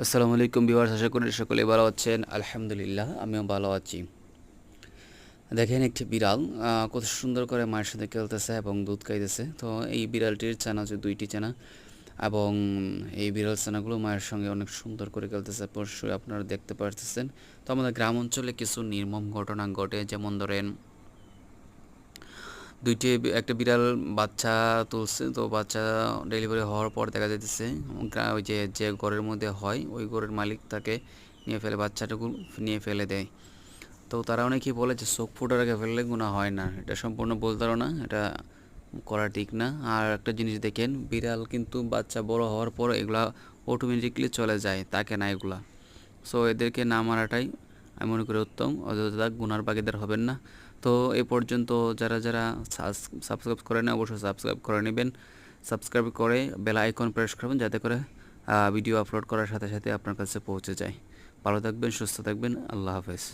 আসসালামু আলাইকুম ভিউয়ার্স, আশা করি সকলে ভালো আছেন। আলহামদুলিল্লাহ আমিও ভালো আছি। দেখেন একটি বিড়াল কত সুন্দর করে মায়ের সাথে খেলতেছে এবং দুধ খাইতেছে। তো এই বিড়ালটির ছানা হচ্ছে 2টি ছানা এবং এই বিড়াল ছানাগুলো মায়ের সঙ্গে অনেক সুন্দর করে খেলতেছে, অবশ্যই আপনারা দেখতে পারতেছেন। তো আমাদের গ্রাম অঞ্চলে কিছু নির্মম ঘটনা ঘটে, যেমন ধরেন একটা বিড়াল বাচ্চা তুলছে, তো বাচ্চা ডেলিভারি হওয়ার পর দেখা যাইতেছে ওই যে যে ঘরের মধ্যে হয় ওই ঘরের মালিক তাকে নিয়ে ফেলে, বাচ্চাটুকু নিয়ে ফেলে দেয়। তো তারা অনেকেই বলে যে চোখ ফুটার আগে ফেললে গুনাহ হয় না, এটা সম্পূর্ণ ভুল ধারণা, এটা করা ঠিক না। আর একটা জিনিস দেখেন, বিড়াল কিন্তু বাচ্চা বড় হওয়ার পর এগুলা অটোমেটিকলি চলে যায়, তাকে না এগুলা। সো এদেরকে না মারাটাই আমি মনে করি উত্তম, অযথা গুনার ভাগীদার হবেন না। তো এ পর্যন্ত যারা যারা সাবস্ক্রাইব করে না অবশ্যই সাবস্ক্রাইব করে নেবেন, সাবস্ক্রাইব করে বেল আইকন প্রেস করবেন যাতে করে ভিডিও আপলোড করার সাথে সাথে আপনার কাছে পৌঁছে যায়। ভালো থাকবেন, সুস্থ থাকবেন, আল্লাহ হাফেজ।